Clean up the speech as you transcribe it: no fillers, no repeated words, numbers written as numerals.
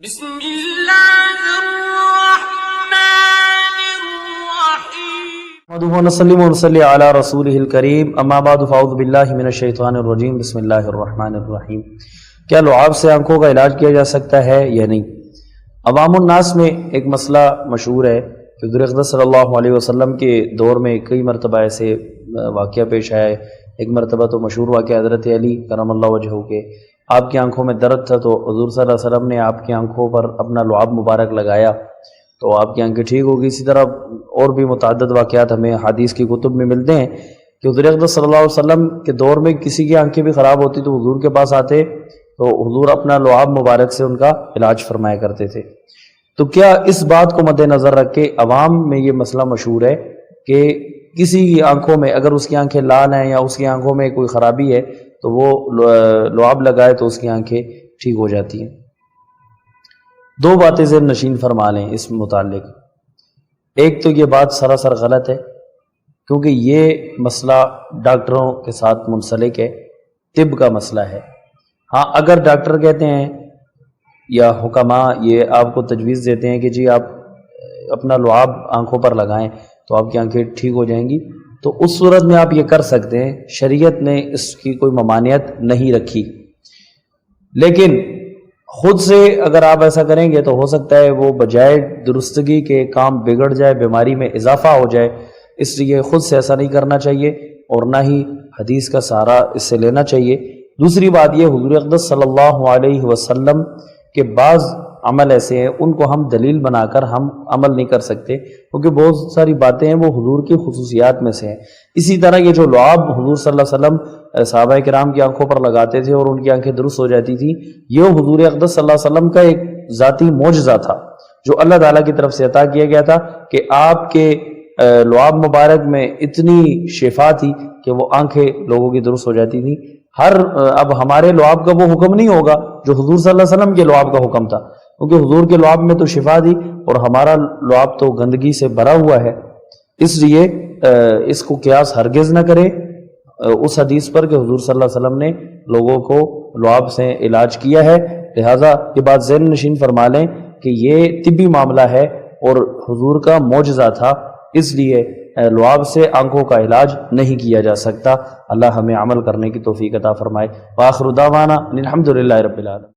بسم اللہ الرحمن الرحیم نحمده ونصلي ونصلي على رسوله الكريم اما بعد فاعوذ باللہ من الشیطان الرجیم بسم اللہ الرحمن الرحیم۔ کیا لعاب سے آنکھوں کا علاج کیا جا سکتا ہے یا نہیں؟ عوام الناس میں ایک مسئلہ مشہور ہے کہ حضور اقدس صلی اللہ علیہ وسلم کے دور میں کئی مرتبہ ایسے واقعہ پیش آیا ہے۔ ایک مرتبہ تو مشہور واقعہ حضرت علی کرم اللہ وجہہ کے آپ کی آنکھوں میں درد تھا، تو حضور صلی اللہ علیہ وسلم نے آپ کی آنکھوں پر اپنا لعاب مبارک لگایا تو آپ کی آنکھیں ٹھیک ہو گئی۔ اسی طرح اور بھی متعدد واقعات ہمیں حدیث کی کتب میں ملتے ہیں کہ حضور اقدس صلی اللہ علیہ وسلم کے دور میں کسی کی آنکھیں بھی خراب ہوتی تو حضور کے پاس آتے تو حضور اپنا لعاب مبارک سے ان کا علاج فرمایا کرتے تھے۔ تو کیا اس بات کو مد نظر رکھ کے عوام میں یہ مسئلہ مشہور ہے کہ کسی کی آنکھوں میں اگر اس کی آنکھیں لال ہیں یا اس کی آنکھوں میں کوئی خرابی ہے تو وہ لعاب لگائے تو اس کی آنکھیں ٹھیک ہو جاتی ہیں۔ دو باتیں ذہن نشین فرما لیں اس متعلق۔ ایک تو یہ بات سراسر غلط ہے کیونکہ یہ مسئلہ ڈاکٹروں کے ساتھ منسلک ہے، طب کا مسئلہ ہے۔ ہاں اگر ڈاکٹر کہتے ہیں یا حکماء یہ آپ کو تجویز دیتے ہیں کہ جی آپ اپنا لعاب آنکھوں پر لگائیں تو آپ کی آنکھیں ٹھیک ہو جائیں گی، تو اس صورت میں آپ یہ کر سکتے ہیں، شریعت نے اس کی کوئی ممانعت نہیں رکھی۔ لیکن خود سے اگر آپ ایسا کریں گے تو ہو سکتا ہے وہ بجائے درستگی کے کام بگڑ جائے، بیماری میں اضافہ ہو جائے۔ اس لیے خود سے ایسا نہیں کرنا چاہیے اور نہ ہی حدیث کا سہارا اس سے لینا چاہیے۔ دوسری بات یہ، حضور اقدس صلی اللہ علیہ وسلم کے بعض عمل ایسے ہیں ان کو ہم دلیل بنا کر ہم عمل نہیں کر سکتے کیونکہ بہت ساری باتیں ہیں وہ حضور کی خصوصیات میں سے ہیں۔ اسی طرح یہ جو لعاب حضور صلی اللہ علیہ وسلم صحابہ کرام کی آنکھوں پر لگاتے تھے اور ان کی آنکھیں درست ہو جاتی تھی، یہ حضور اقدس صلی اللہ علیہ وسلم کا ایک ذاتی معجزہ تھا جو اللہ تعالیٰ کی طرف سے عطا کیا گیا تھا کہ آپ کے لعاب مبارک میں اتنی شفا تھی کہ وہ آنکھیں لوگوں کی درست ہو جاتی تھی۔ اب ہمارے لعاب کا وہ حکم نہیں ہوگا جو حضور صلی اللہ علیہ وسلم کے لعاب کا حکم تھا، کیونکہ حضور کے لعاب میں تو شفا دی اور ہمارا لعاب تو گندگی سے بھرا ہوا ہے۔ اس لیے اس کو قیاس ہرگز نہ کرے اس حدیث پر کہ حضور صلی اللہ علیہ وسلم نے لوگوں کو لعاب سے علاج کیا ہے۔ لہٰذا یہ بات ذہن نشین فرما لیں کہ یہ طبی معاملہ ہے اور حضور کا معجزہ تھا، اس لیے لعاب سے آنکھوں کا علاج نہیں کیا جا سکتا۔ اللہ ہمیں عمل کرنے کی توفیق عطا فرمائے۔ وآخر دعوانا الحمدللہ رب العالمین۔